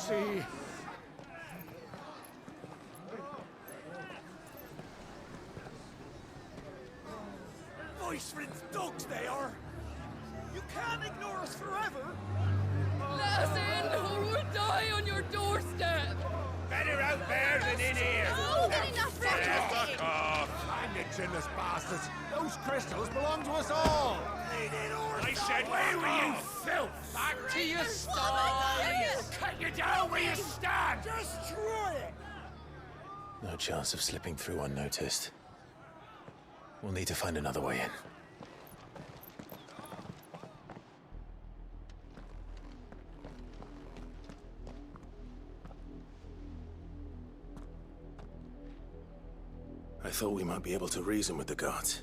see. Voice-rinsed dogs they are! You can't ignore us forever! Let us in, or we'll die on your doorstep! Better out there than in here! More than enough for Fuck off! Find it, chinless bastards. Those crystals belong to us all. I said, where were you, filth? Back to your stall! Cut you down where you stand! Destroy it! No chance of slipping through unnoticed. We'll need to find another way in. I thought we might be able to reason with the guards.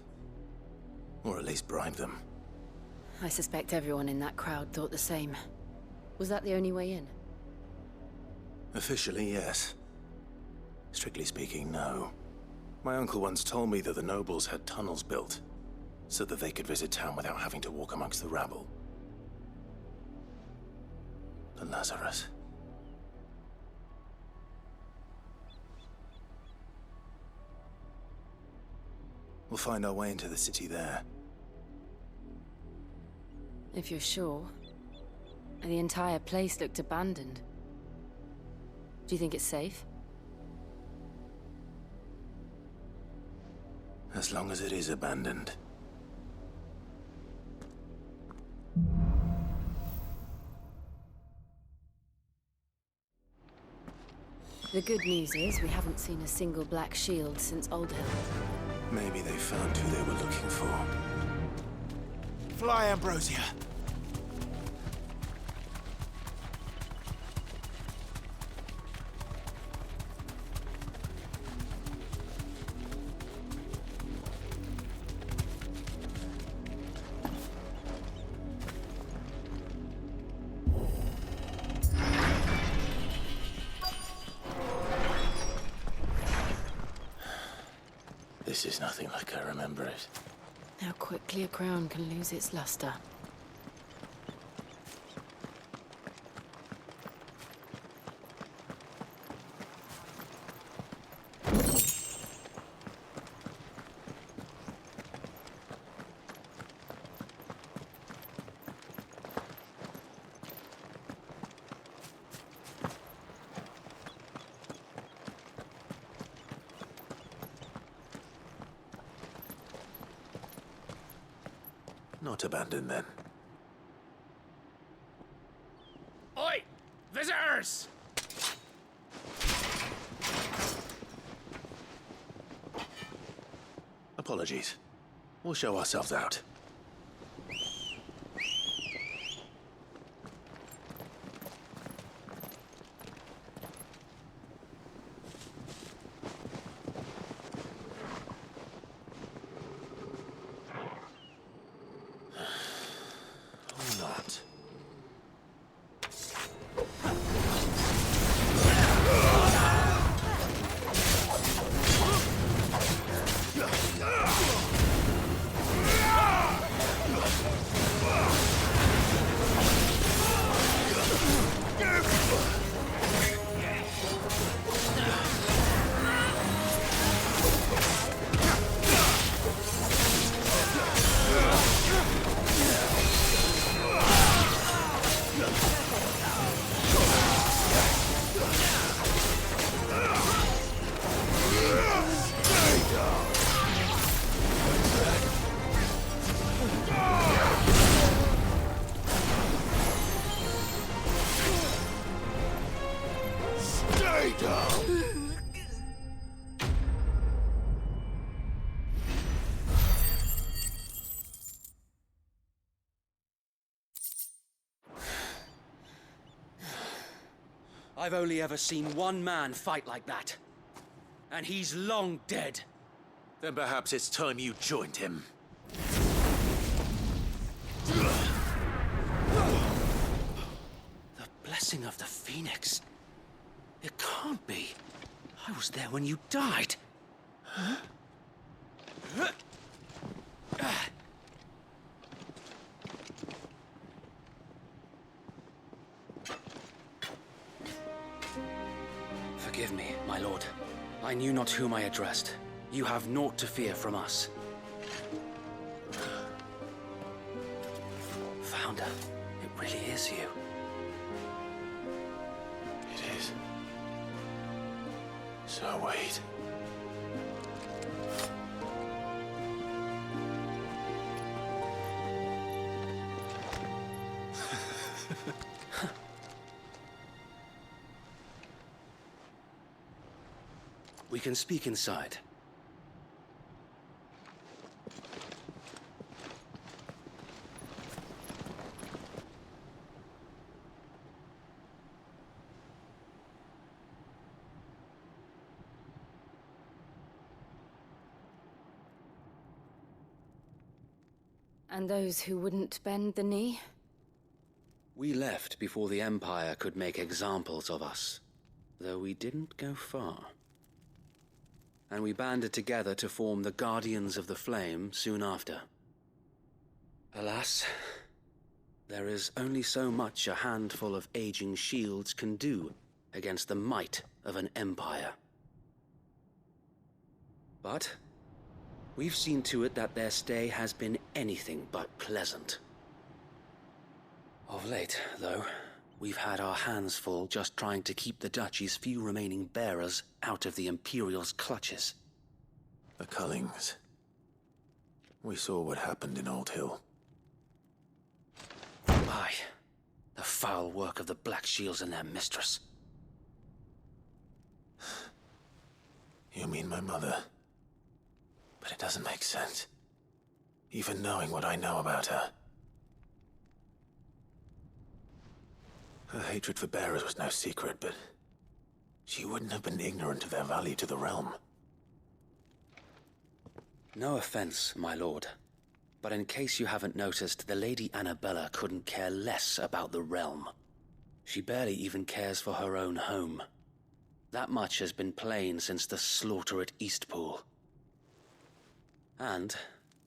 Or at least bribe them. I suspect everyone in that crowd thought the same. Was that the only way in? Officially, yes. Strictly speaking, no. My uncle once told me that the nobles had tunnels built, so that they could visit town without having to walk amongst the rabble. But Lazarus... We'll find our way into the city there. If you're sure. The entire place looked abandoned. Do you think it's safe? As long as it is abandoned. The good news is we haven't seen a single black shield since Old Hill. Maybe they found who they were looking for. Fly, Ambrosia. This is nothing like I remember it. How quickly a crown can lose its luster. Not abandoned, then. Oi! Visitors! Apologies. We'll show ourselves out. Or not. I've only ever seen one man fight like that. And he's long dead. Then perhaps it's time you joined him. The blessing of the Phoenix. It can't be. I was there when you died. Huh? knew not whom I addressed. You have naught to fear from us. Founder, it really is you. It is. So wait. We can speak inside. And those who wouldn't bend the knee? We left before the Empire could make examples of us, though we didn't go far. And we banded together to form the Guardians of the Flame soon after. Alas, there is only so much a handful of aging shields can do against the might of an empire. But we've seen to it that their stay has been anything but pleasant. Of late, though, we've had our hands full just trying to keep the Duchy's few remaining bearers out of the Imperial's clutches. The Cullings. We saw what happened in Old Hill. Aye, the foul work of the Black Shields and their mistress. You mean my mother? But it doesn't make sense. Even knowing what I know about her. Her hatred for bearers was no secret, but she wouldn't have been ignorant of their value to the realm. No offense, my lord, but in case you haven't noticed, the Lady Annabella couldn't care less about the realm. She barely even cares for her own home. That much has been plain since the slaughter at Eastpool. And,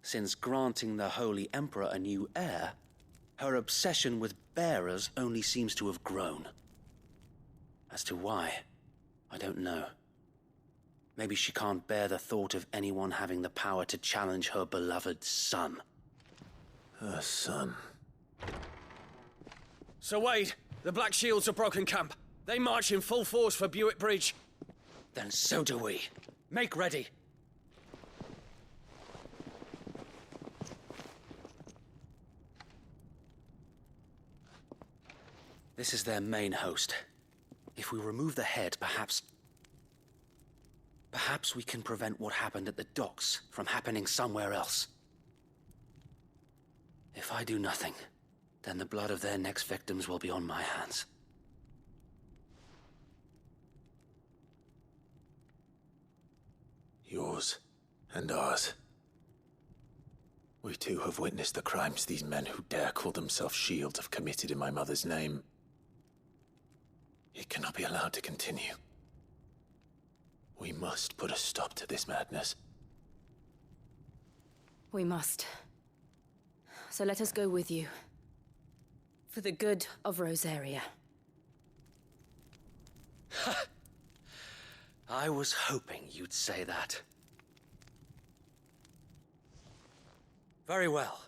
since granting the Holy Emperor a new heir, her obsession with bearers only seems to have grown. As to why, I don't know. Maybe she can't bear the thought of anyone having the power to challenge her beloved son. Her son. Sir Wade, the Black Shields have broken camp. They march in full force for Buick Bridge. Then so do we. Make ready. This is their main host. If we remove the head, perhaps we can prevent what happened at the docks from happening somewhere else. If I do nothing, then the blood of their next victims will be on my hands. Yours and ours. We too have witnessed the crimes these men who dare call themselves shields have committed in my mother's name. It cannot be allowed to continue. We must put a stop to this madness. We must. So let us go with you. For the good of Rosaria. I was hoping you'd say that. Very well.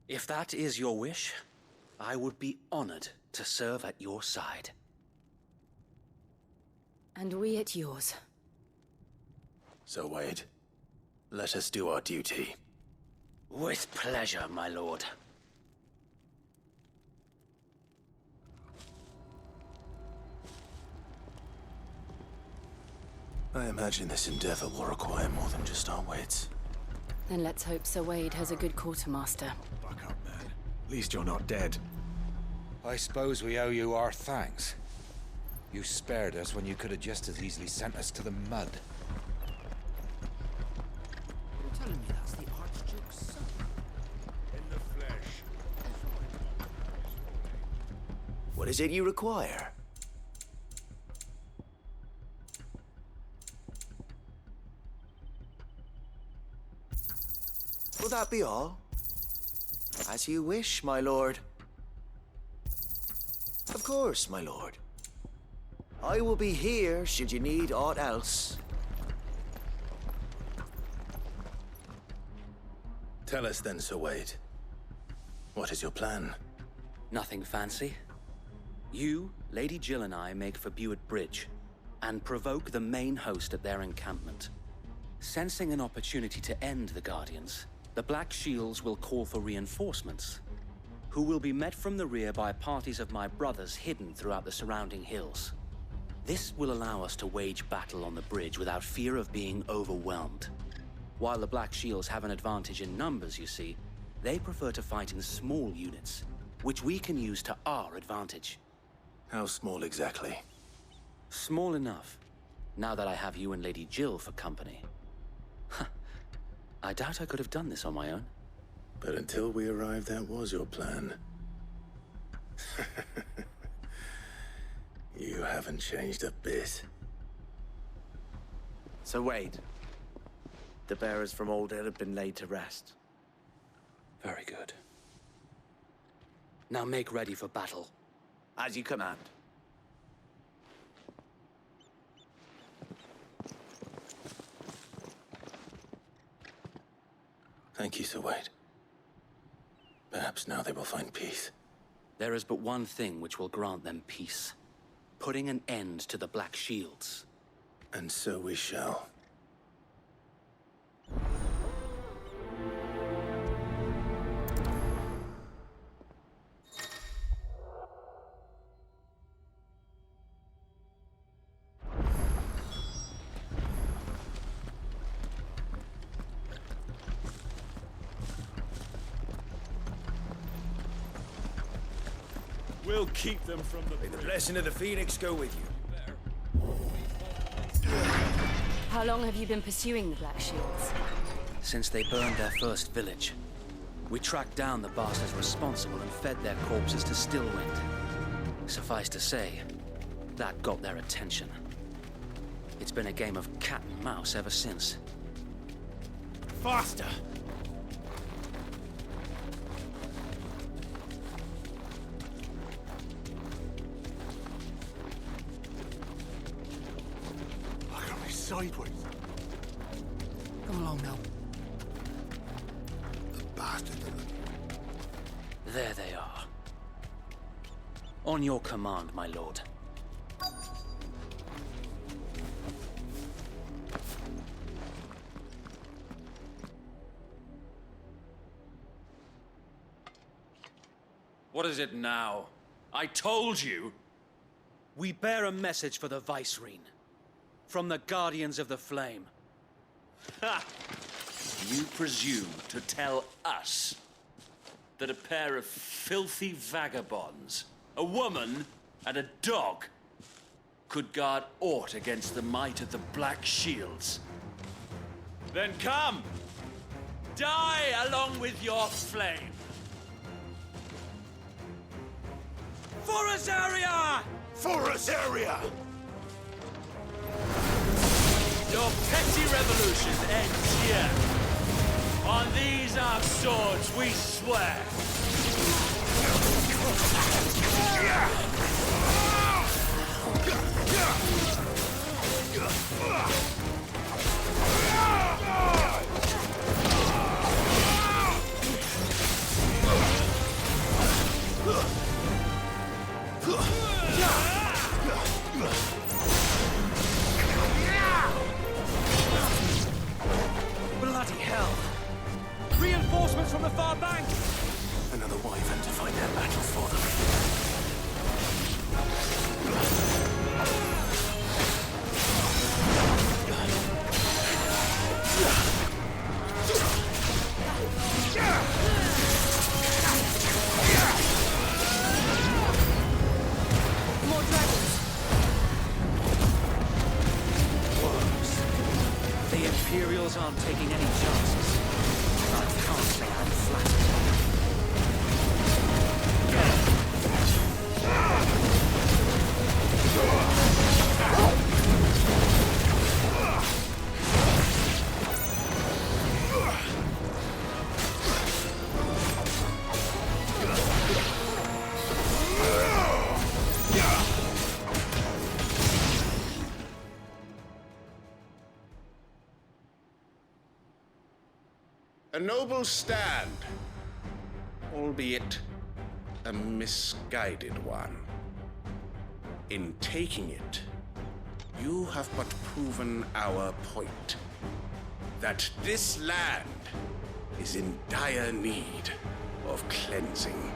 If that is your wish, I would be honored to serve at your side. And we at yours. So, Wade, let us do our duty. With pleasure, my lord. I imagine this endeavor will require more than just our wits. Then let's hope Sir Wade has a good quartermaster. Buck up, man. At least you're not dead. I suppose we owe you our thanks. You spared us when you could have just as easily sent us to the mud. You're telling me that's the Archduke's son? In the flesh. What is it you require? Will that be all? As you wish, my lord. Of course, my lord. I will be here should you need aught else. Tell us then, Sir Wade. What is your plan? Nothing fancy. You, Lady Jill and I make for Buett Bridge and provoke the main host at their encampment. Sensing an opportunity to end the Guardians, the Black Shields will call for reinforcements, who will be met from the rear by parties of my brothers hidden throughout the surrounding hills. This will allow us to wage battle on the bridge without fear of being overwhelmed. While the Black Shields have an advantage in numbers, you see, they prefer to fight in small units, which we can use to our advantage. How small exactly? Small enough, now that I have you and Lady Jill for company. I doubt I could have done this on my own. But until we arrived, that was your plan. You haven't changed a bit. Sir Wade, the bearers from Old Ed have been laid to rest. Very good. Now make ready for battle. As you command. Thank you, Sir Wade. Perhaps now they will find peace. There is but one thing which will grant them peace. Putting an end to the Black Shields. And so we shall. We'll keep them from the... May the blessing of the Phoenix go with you. How long have you been pursuing the Black Shields? Since they burned their first village. We tracked down the bastards responsible and fed their corpses to Stillwind. Suffice to say, that got their attention. It's been a game of cat and mouse ever since. Faster! Look at me sideways. Come along now. The bastard. There they are. On your command, my lord. What is it now? I told you! We bear a message for the Vicereine. From the Guardians of the Flame. Ha! You presume to tell us that a pair of filthy vagabonds, a woman and a dog, could guard aught against the might of the Black Shields? Then come! Die along with your flame! For Azaria! For Azaria! Your petty revolution ends here. On these our swords we swear. Bloody hell! Reinforcements from the far bank! Another wyvern to fight their battle for them. More dragons! The Imperials aren't taking any chances. I can't say I'm flattered. A noble stand, albeit a misguided one. In taking it, you have but proven our point. That this land is in dire need of cleansing.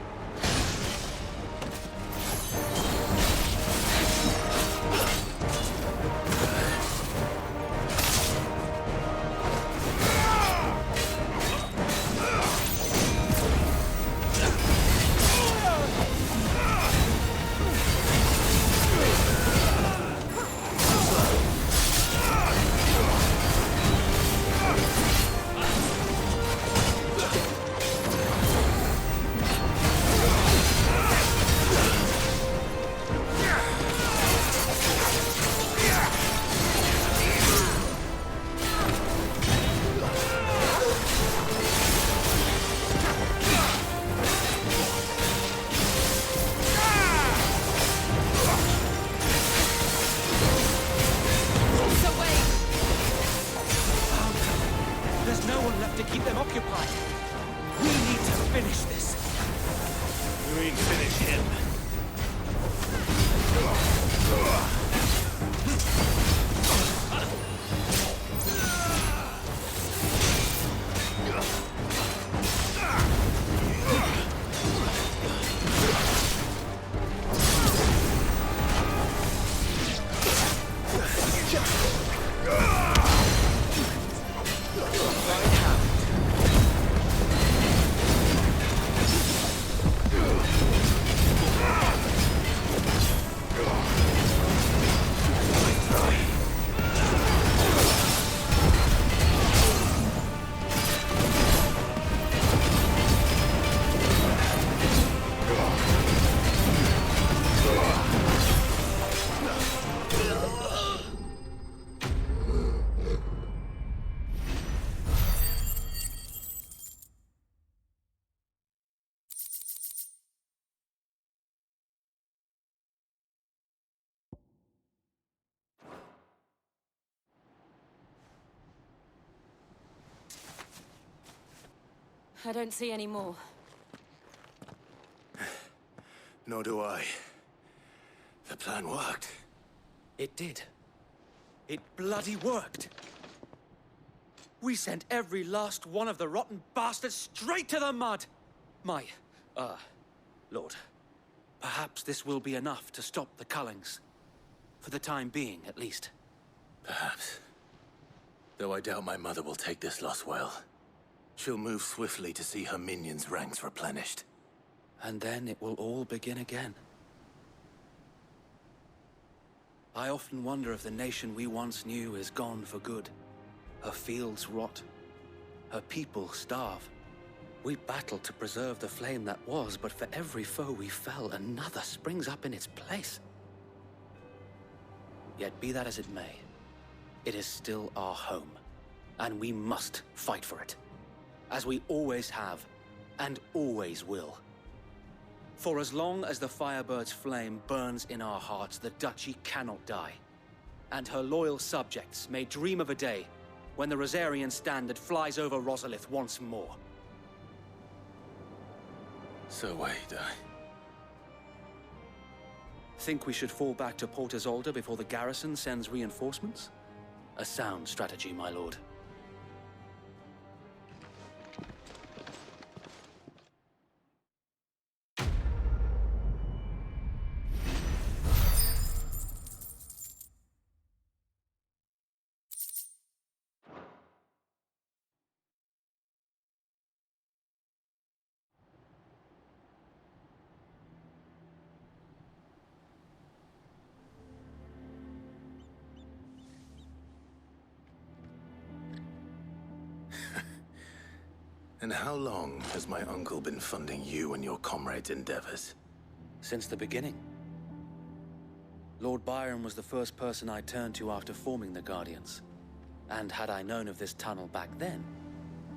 I don't see any more. Nor do I. The plan worked. It did. It bloody worked. We sent every last one of the rotten bastards straight to the mud! Lord, perhaps this will be enough to stop the Cullings. For the time being, at least. Perhaps. Though I doubt my mother will take this loss well. She'll move swiftly to see her minions' ranks replenished. And then it will all begin again. I often wonder if the nation we once knew is gone for good. Her fields rot. Her people starve. We battled to preserve the flame that was, but for every foe we fell, another springs up in its place. Yet be that as it may, it is still our home, and we must fight for it. As we always have, and always will. For as long as the Firebird's flame burns in our hearts, the Duchy cannot die. And her loyal subjects may dream of a day when the Rosarian standard flies over Rosalith once more. So wait, Think we should fall back to Port Isolde before the garrison sends reinforcements? A sound strategy, my lord. And how long has my uncle been funding you and your comrades' endeavors? Since the beginning. Lord Byron was the first person I turned to after forming the Guardians. And had I known of this tunnel back then,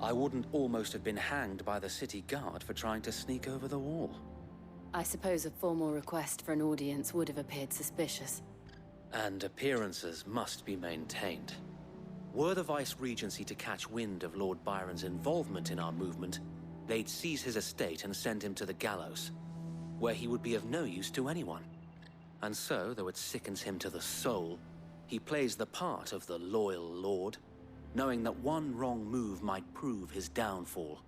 I wouldn't almost have been hanged by the city guard for trying to sneak over the wall. I suppose a formal request for an audience would have appeared suspicious. And appearances must be maintained. Were the Vice-Regency to catch wind of Lord Byron's involvement in our movement, they'd seize his estate and send him to the gallows, where he would be of no use to anyone. And so, though it sickens him to the soul, he plays the part of the loyal lord, knowing that one wrong move might prove his downfall.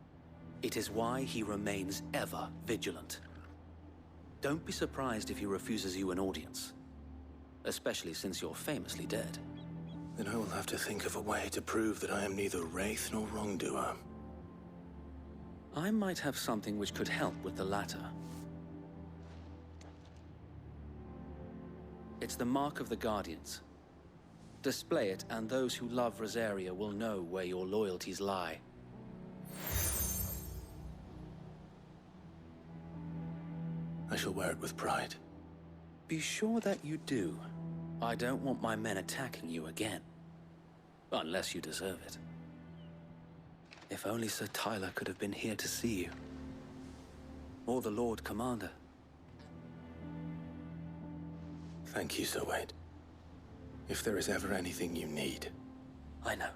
It is why he remains ever vigilant. Don't be surprised if he refuses you an audience, especially since you're famously dead. Then I will have to think of a way to prove that I am neither wraith nor wrongdoer. I might have something which could help with the latter. It's the Mark of the Guardians. Display it, and those who love Rosaria will know where your loyalties lie. I shall wear it with pride. Be sure that you do. I don't want my men attacking you again. Unless you deserve it. If only Sir Tyler could have been here to see you. Or the Lord Commander. Thank you, Sir Wade. If there is ever anything you need. I know.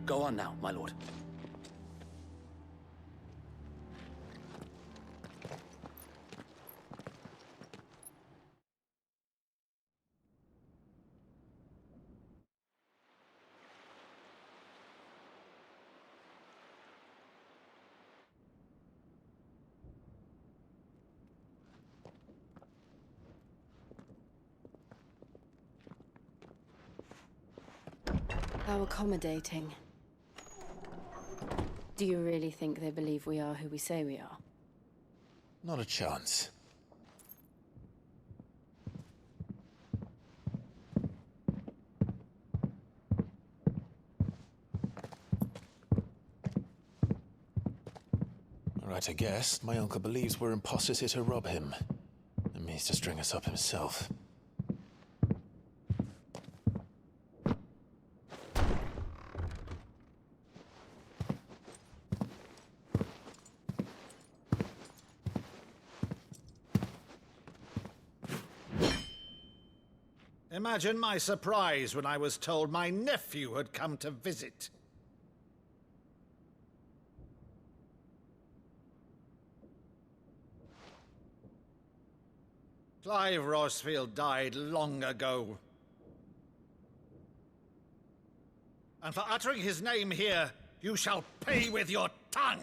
Go on now, my lord. How accommodating. Do you really think they believe we are who we say we are? Not a chance. Right, I guess. My uncle believes we're imposters here to rob him. And means to string us up himself. Imagine my surprise when I was told my nephew had come to visit. Clive Rosfield died long ago. And for uttering his name here, you shall pay with your tongue!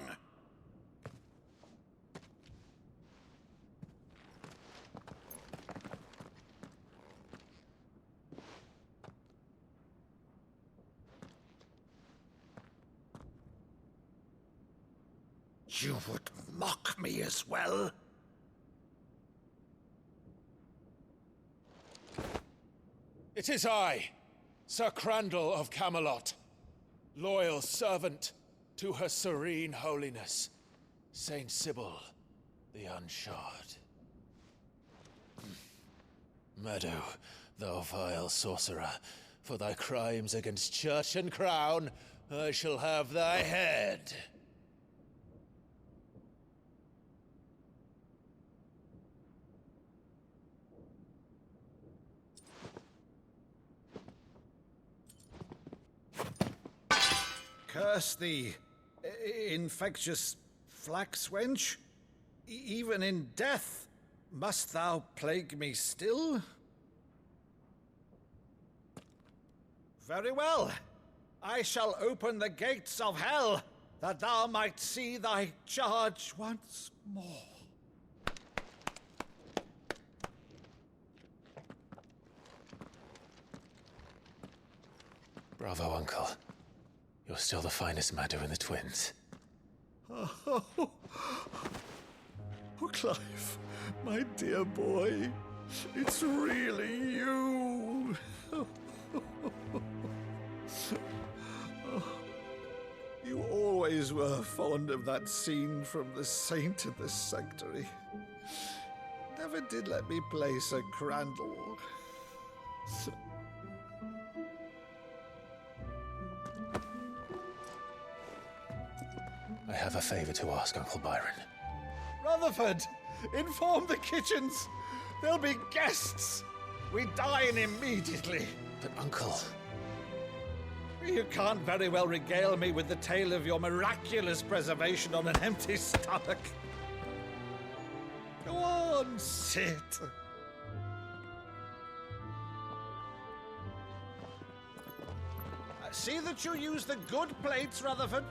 You would mock me as well? It is I, Sir Crandall of Camelot, loyal servant to Her Serene Holiness, Saint Sybil the Unshod. Meadow, thou vile sorcerer, for thy crimes against church and crown, I shall have thy head. Curse thee, infectious flax wench. Even in death, must thou plague me still? Very well. I shall open the gates of hell, that thou might see thy charge once more. Bravo, Uncle. You're still the finest Meadow in the twins. Oh, Clive, my dear boy, it's really you. You always were fond of that scene from The Saint of the Sanctuary. Never did let me play Sir Crandall. I have a favor to ask, Uncle Byron. Rutherford, inform the kitchens. There'll be guests. We dine immediately. But, Uncle... You can't very well regale me with the tale of your miraculous preservation on an empty stomach. Go on, sit. See that you use the good plates, Rutherford.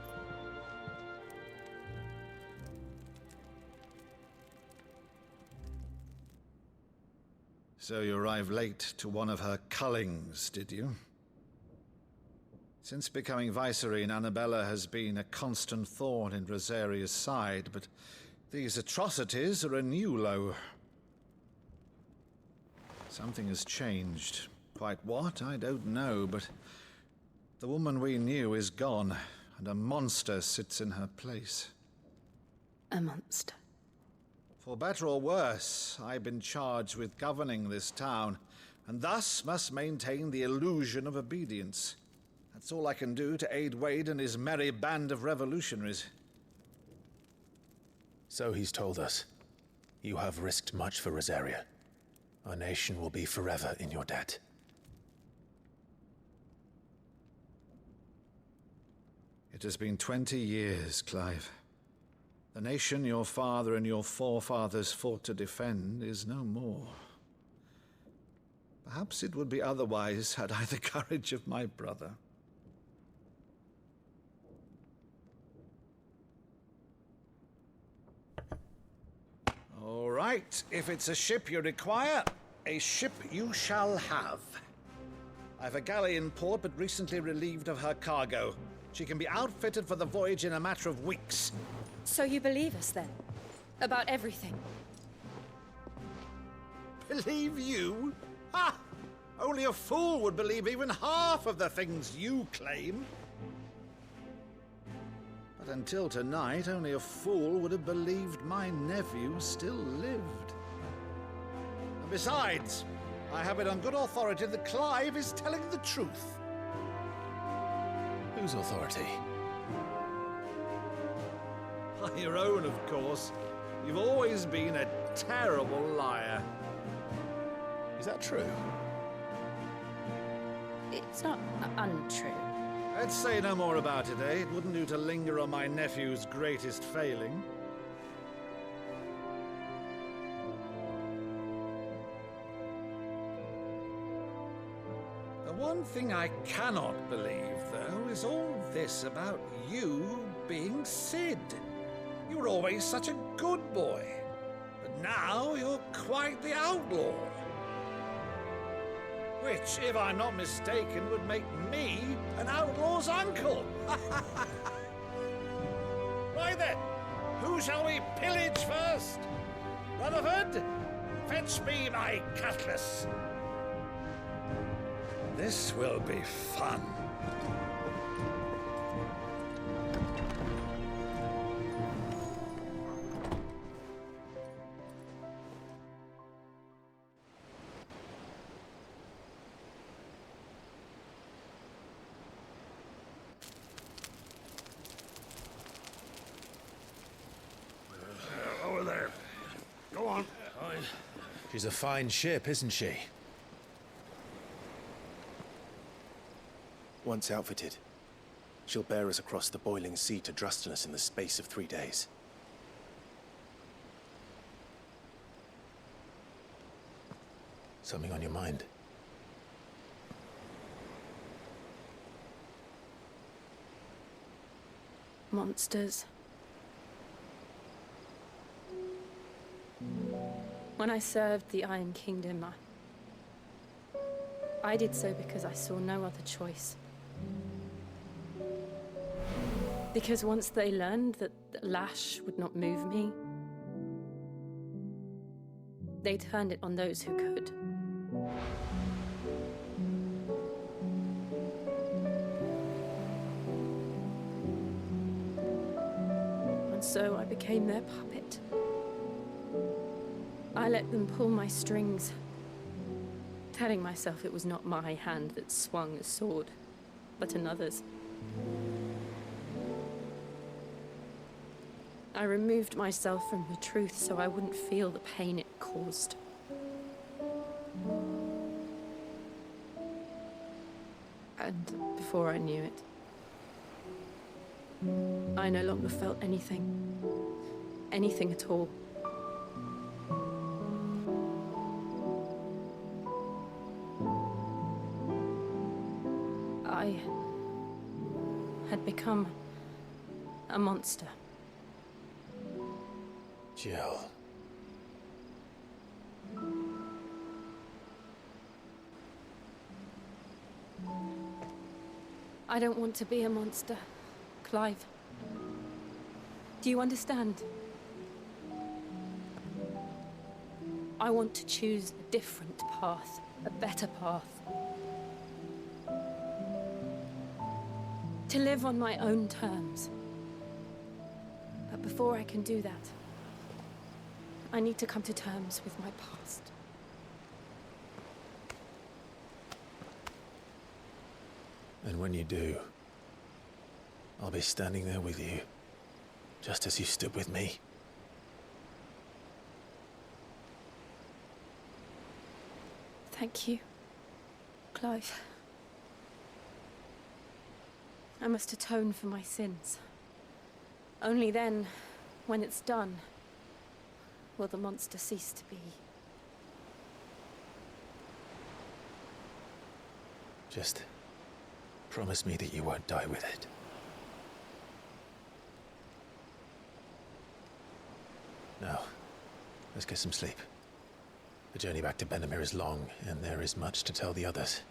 So you arrived late to one of her cullings, did you? Since becoming Vicereine, Annabella has been a constant thorn in Rosaria's side, but these atrocities are a new low. Something has changed. Quite what, I don't know, but the woman we knew is gone, and a monster sits in her place. A monster? For better or worse, I've been charged with governing this town, and thus must maintain the illusion of obedience. That's all I can do to aid Wade and his merry band of revolutionaries. So he's told us. You have risked much for Rosaria. Our nation will be forever in your debt. It has been 20 years, Clive. The nation your father and your forefathers fought to defend is no more. Perhaps it would be otherwise had I the courage of my brother. All right, if it's a ship you require, a ship you shall have. I've a galley in port, but recently relieved of her cargo. She can be outfitted for the voyage in a matter of weeks. So you believe us, then? About everything? Believe you? Ha! Only a fool would believe even half of the things you claim. But until tonight, only a fool would have believed my nephew still lived. And besides, I have it on good authority that Clive is telling the truth. Whose authority? By your own, of course. You've always been a terrible liar. Is that true? It's not untrue. Let's say no more about it, eh? It wouldn't do to linger on my nephew's greatest failing. The one thing I cannot believe, though, is all this about you being Sid. You were always such a good boy, but now you're quite the outlaw. Which, if I'm not mistaken, would make me an outlaw's uncle. Right then, who shall we pillage first? Rutherford, fetch me my cutlass. This will be fun. Over there. Go on. She's a fine ship, isn't she? Once outfitted, she'll bear us across the boiling sea to Drustinus in the space of 3 days. Something on your mind? Monsters. When I served the Iron Kingdom, I did so because I saw no other choice. Because once they learned that the lash would not move me, they turned it on those who could. And so I became their puppet. I let them pull my strings, telling myself it was not my hand that swung a sword, but another's. I removed myself from the truth so I wouldn't feel the pain it caused. And before I knew it, I no longer felt anything. Anything at all. I had become a monster. Jill. I don't want to be a monster, Clive. Do you understand? I want to choose a different path, a better path. To live on my own terms. But before I can do that, I need to come to terms with my past. And when you do, I'll be standing there with you, just as you stood with me. Thank you, Clive. I must atone for my sins. Only then, when it's done, will the monster cease to be. Just promise me that you won't die with it. Now, let's get some sleep. The journey back to Benamir is long, and there is much to tell the others.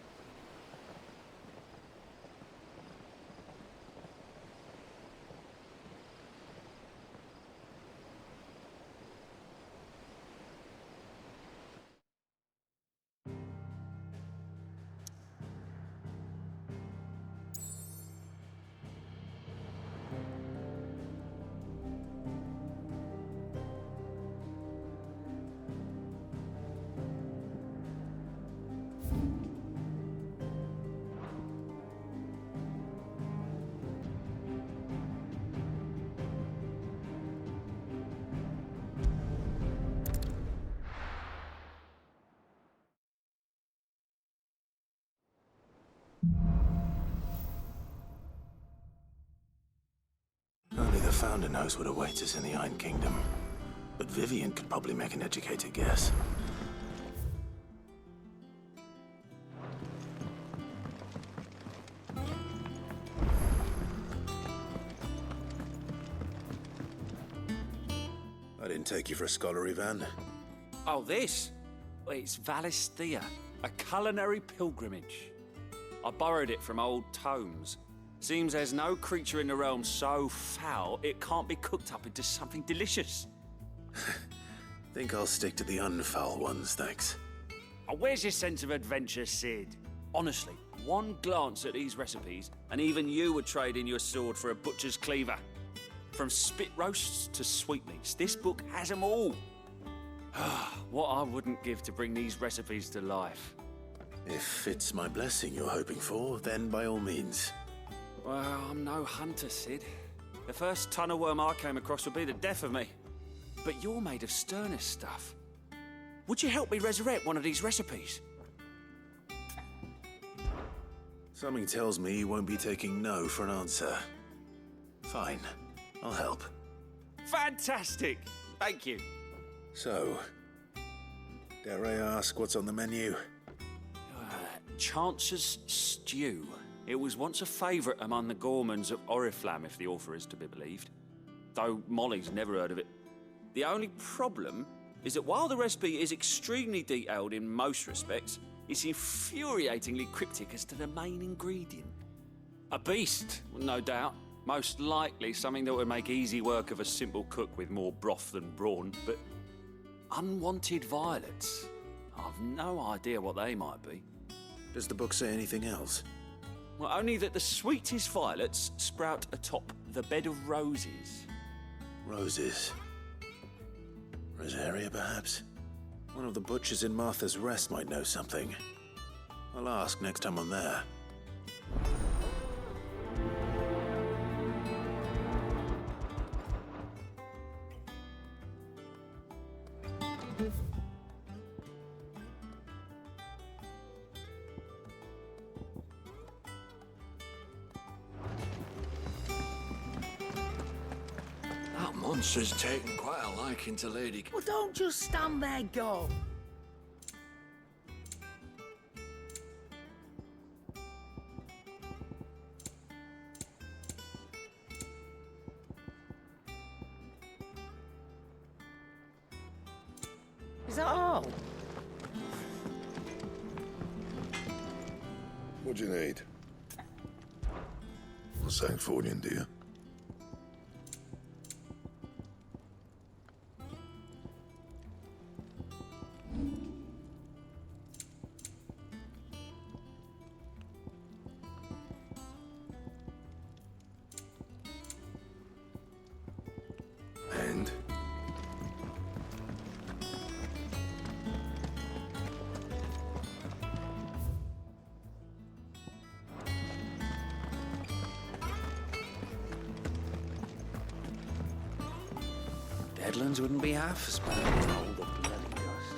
Only the Founder knows what awaits us in the Iron Kingdom. But Vivian could probably make an educated guess. I didn't take you for a scholar, Ivan. Oh, this? Well, it's Valisthea, a culinary pilgrimage. I borrowed it from old tomes. Seems there's no creature in the realm so foul it can't be cooked up into something delicious. Think I'll stick to the unfoul ones, thanks. Oh, where's your sense of adventure, Sid? Honestly, one glance at these recipes, and even you would trade in your sword for a butcher's cleaver. From spit roasts to sweetmeats, this book has them all. What I wouldn't give to bring these recipes to life. If it's my blessing you're hoping for, then by all means. Well, I'm no hunter, Sid. The first tunnel worm I came across would be the death of me. But you're made of sterner stuff. Would you help me resurrect one of these recipes? Something tells me you won't be taking no for an answer. Fine, I'll help. Fantastic! Thank you. So, dare I ask what's on the menu? Chance's Stew. It was once a favourite among the gourmands of Oriflamme, if the author is to be believed. Though Molly's never heard of it. The only problem is that while the recipe is extremely detailed in most respects, it's infuriatingly cryptic as to the main ingredient. A beast, no doubt. Most likely something that would make easy work of a simple cook with more broth than brawn, but unwanted violets. I've no idea what they might be. Does the book say anything else? Well, only that the sweetest violets sprout atop the bed of roses. Roses. Rosaria, perhaps? One of the butchers in Martha's Rest might know something. I'll ask next time I'm there. Monster's taken quite a liking to Lady... Well, don't just stand there, go. Is that all? What do you need? What's saying for you, dear? And? Deadlands wouldn't be half as bad. Oh, the bloody dust.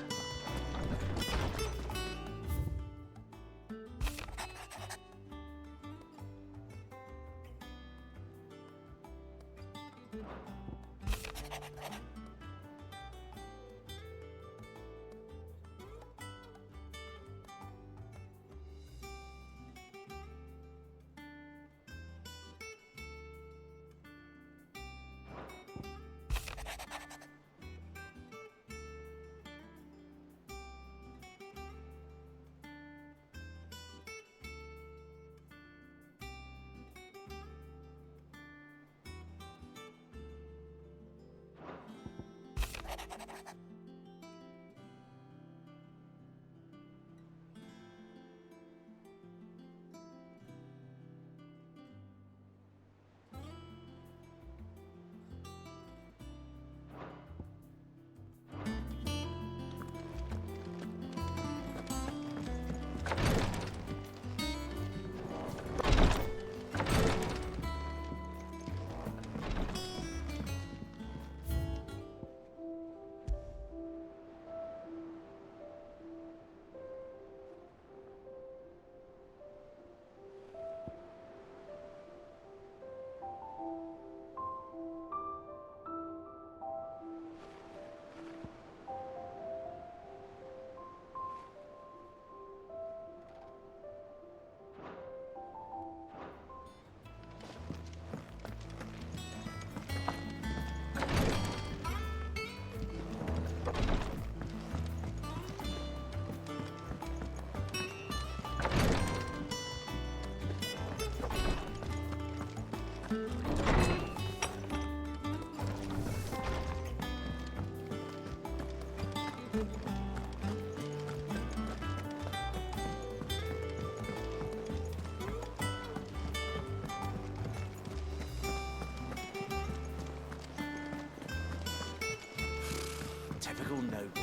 Typical nobles.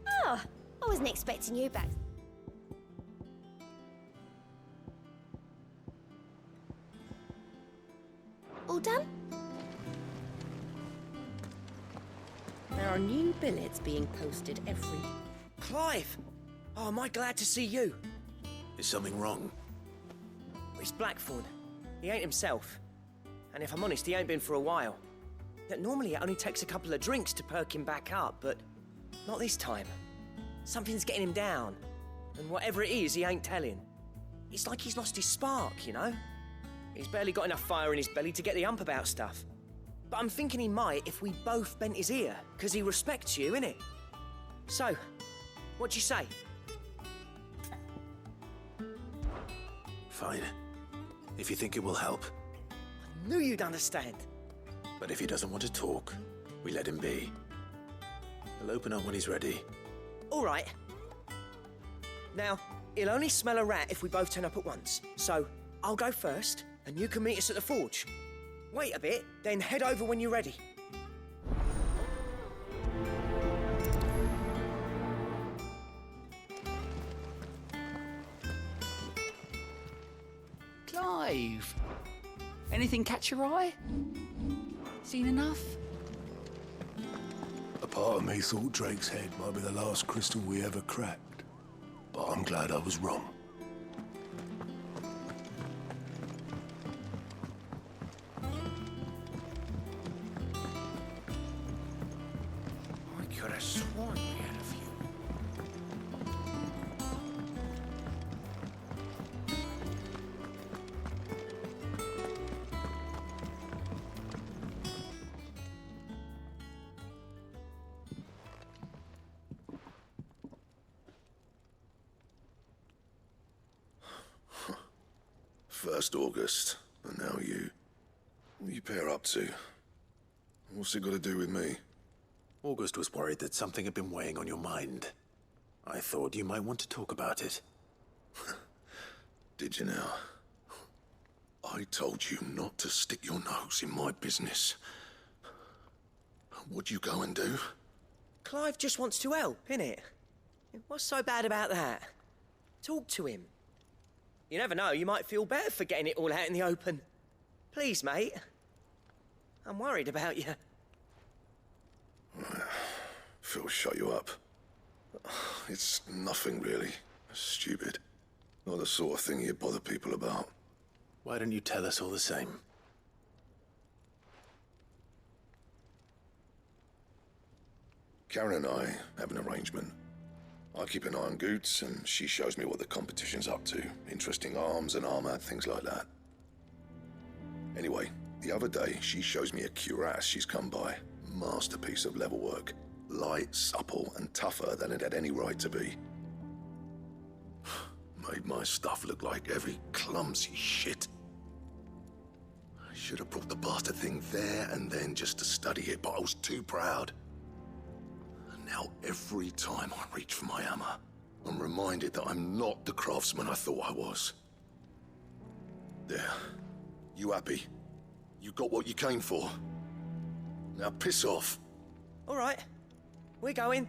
Oh, I wasn't expecting you back. All done? There are new billets being posted every... Clive! Oh, am I glad to see you. Is something wrong? It's Blackthorn. He ain't himself. And if I'm honest, he ain't been for a while. Normally it only takes a couple of drinks to perk him back up, but not this time. Something's getting him down. And whatever it is, he ain't telling. It's like he's lost his spark, you know? He's barely got enough fire in his belly to get the ump about stuff. But I'm thinking he might if we both bent his ear, because he respects you, innit? So, what'd you say? Fine. If you think it will help. I knew you'd understand. But if he doesn't want to talk, we let him be. He'll open up when he's ready. All right. Now, he'll only smell a rat if we both turn up at once. So, I'll go first, and you can meet us at the forge. Wait a bit, then head over when you're ready. Clive, anything catch your eye? Seen enough? part of me thought Drake's head might be the last crystal we ever cracked. But I'm glad I was wrong. I could have sworn we had a few. First August, and now you. What are you pair up to? What's it got to do with me? August was worried that something had been weighing on your mind. I thought you might want to talk about it. Did you now? I told you not to stick your nose in my business. What'd you go and do? Clive just wants to help, innit? What's so bad about that? Talk to him. You never know, you might feel better for getting it all out in the open. Please, mate. I'm worried about you. Phil shut you up. It's nothing really. Stupid. Not the sort of thing you bother people about. Why don't you tell us all the same? Karen and I have an arrangement. I keep an eye on Goots, and she shows me what the competition's up to. Interesting arms and armor, things like that. Anyway, the other day, she shows me a cuirass she's come by. Masterpiece of level work. Light, supple, and tougher than it had any right to be. Made my stuff look like every clumsy shit. I should have brought the bastard thing there and then just to study it, but I was too proud. And now every time I reach for my hammer, I'm reminded that I'm not the craftsman I thought I was. There. You happy? You got what you came for. Now piss off. All right. We're going.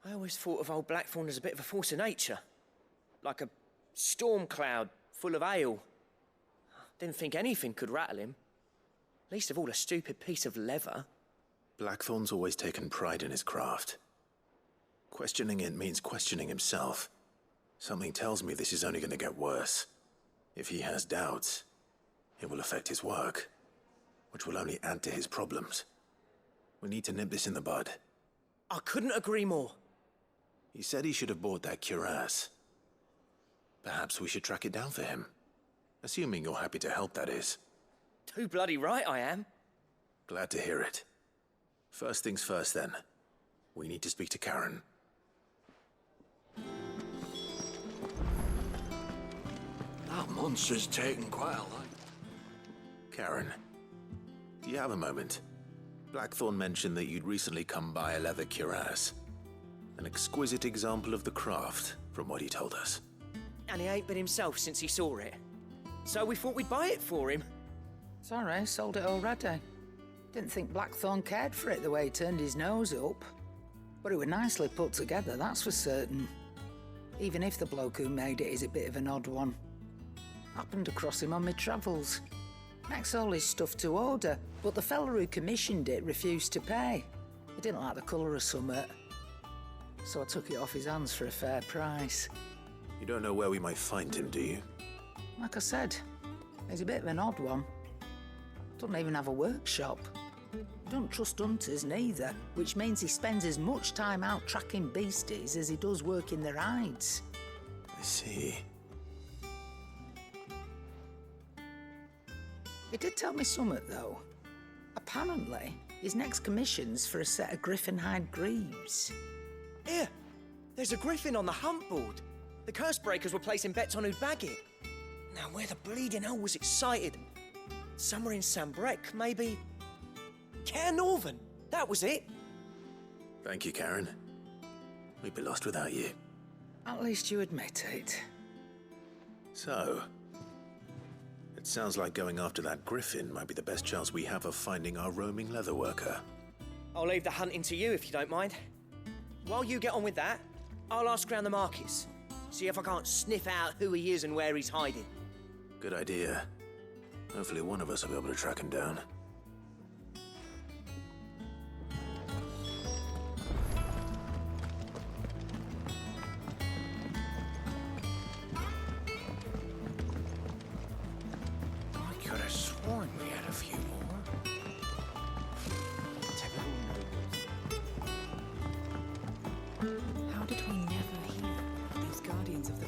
I always thought of old Blackthorn as a bit of a force of nature. Like a storm cloud full of ale. Didn't think anything could rattle him. Least of all a stupid piece of leather. Blackthorn's always taken pride in his craft. Questioning it means questioning himself. Something tells me this is only going to get worse. If he has doubts, it will affect his work, which will only add to his problems. We need to nip this in the bud. I couldn't agree more. He said he should have bought that cuirass. Perhaps we should track it down for him. Assuming you're happy to help, that is. Too bloody right I am. Glad to hear it. First things first, then. We need to speak to Karen. That monster's taken quite a lot. Karen, do you have a moment? Blackthorn mentioned that you'd recently come by a leather cuirass. An exquisite example of the craft, from what he told us. And he ain't been himself since he saw it. So we thought we'd buy it for him. Sorry, sold it already. Didn't think Blackthorn cared for it the way he turned his nose up. But it was nicely put together, that's for certain. Even if the bloke who made it is a bit of an odd one. Happened across him on my travels. Makes all his stuff to order, but the fella who commissioned it refused to pay. He didn't like the colour of summit. So I took it off his hands for a fair price. You don't know where we might find him, do you? Like I said, he's a bit of an odd one. Doesn't even have a workshop. Don't trust hunters neither, which means he spends as much time out tracking beasties as he does working their hides. I see. He did tell me something, though. Apparently, his next commission's for a set of griffin hide greaves. Here, there's a griffin on the hunt board. The curse breakers were placing bets on who'd bag it. Now, where the bleeding hell was excited? Somewhere in Sambrec, maybe? Care Northern, that was it. Thank you, Karen. We'd be lost without you. At least you admit it. So, it sounds like going after that griffin might be the best chance we have of finding our roaming leatherworker. I'll leave the hunting to you if you don't mind. While you get on with that, I'll ask around the markets. See if I can't sniff out who he is and where he's hiding. Good idea. Hopefully one of us will be able to track him down. I could have sworn we had a few more. Typical nobles. How did we never hear about those guardians of the...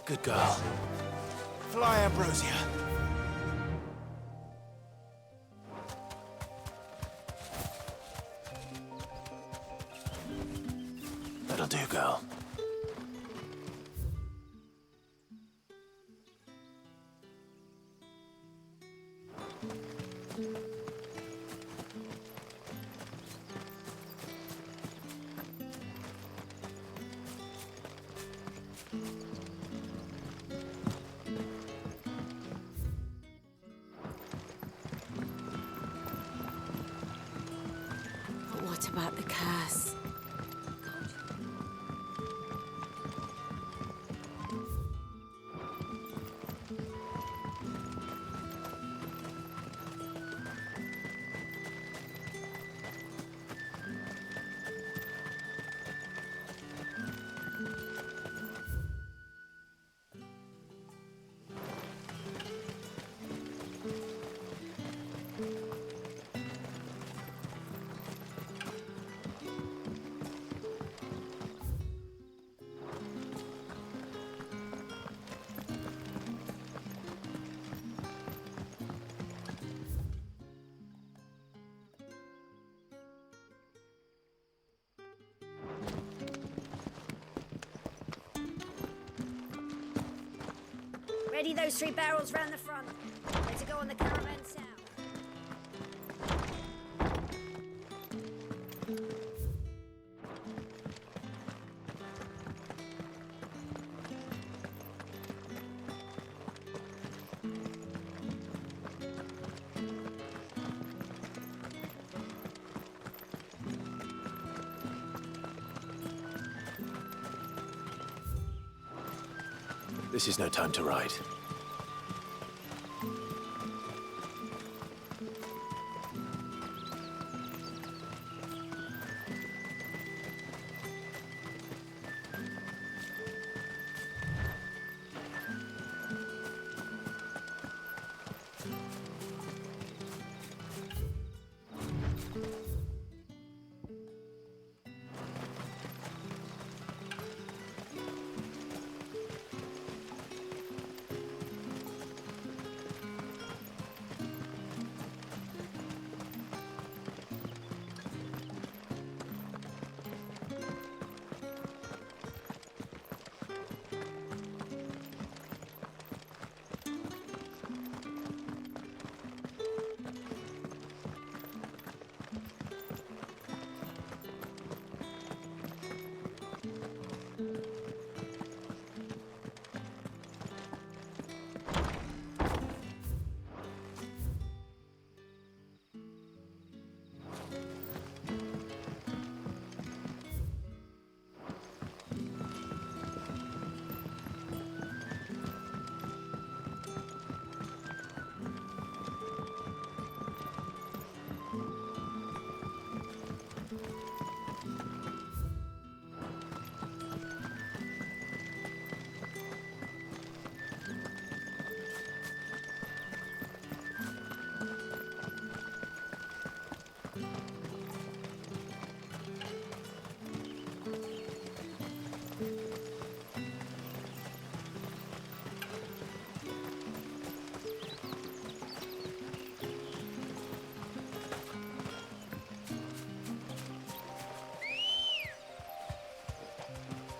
Good girl. Fly, Ambrosia. That'll do, girl. Ready those 3 barrels round the front. They're to go on the caravan south. This is no time to ride.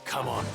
Come on.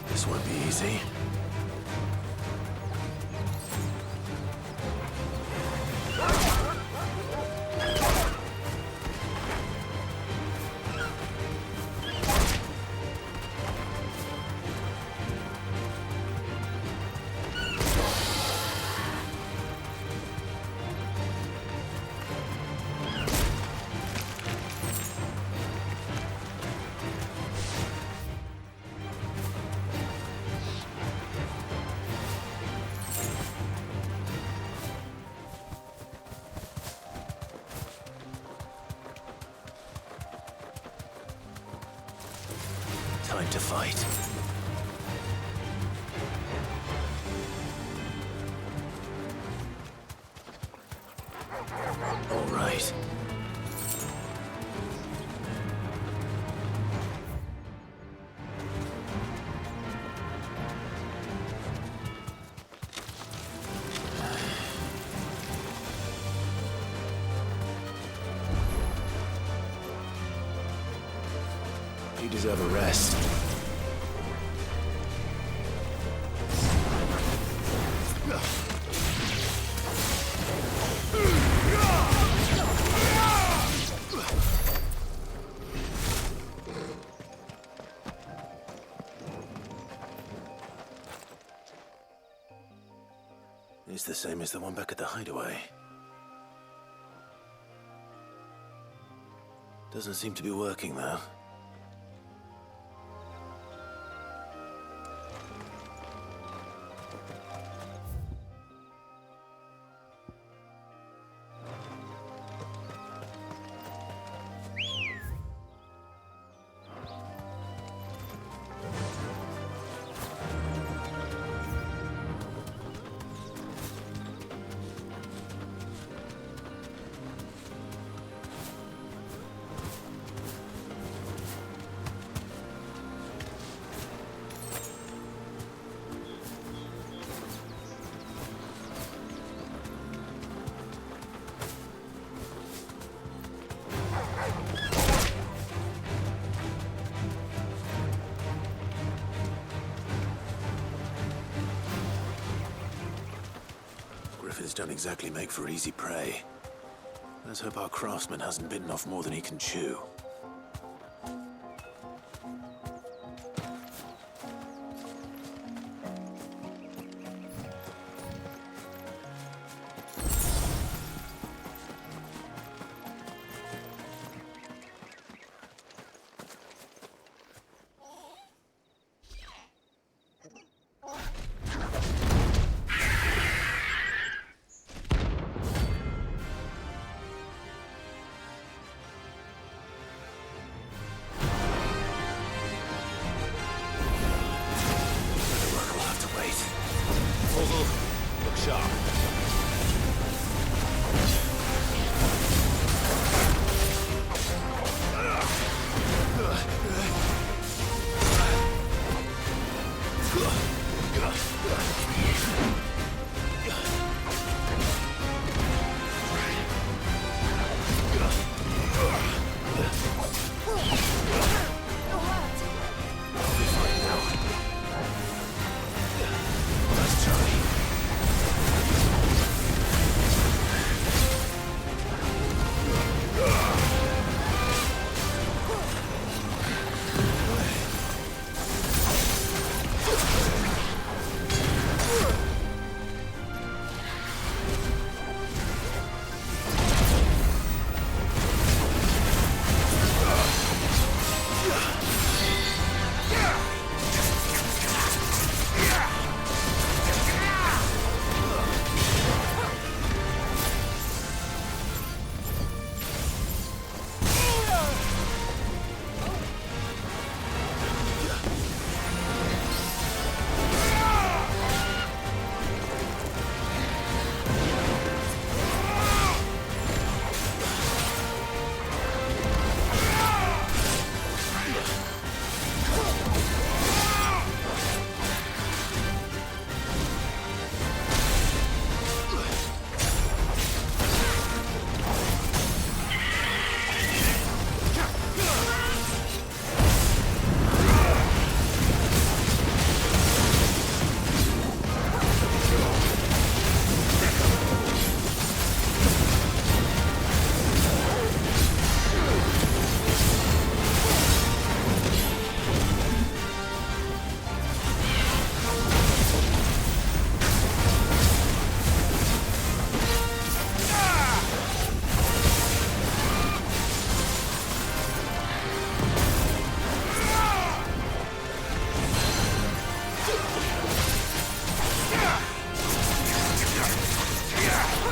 This won't be easy. Time to fight. All right. You deserve a rest. It's the same as the one back at the hideaway. Doesn't seem to be working, though. coffins don't exactly make for easy prey. Let's hope our craftsman hasn't bitten off more than he can chew. Look sharp. Yeah!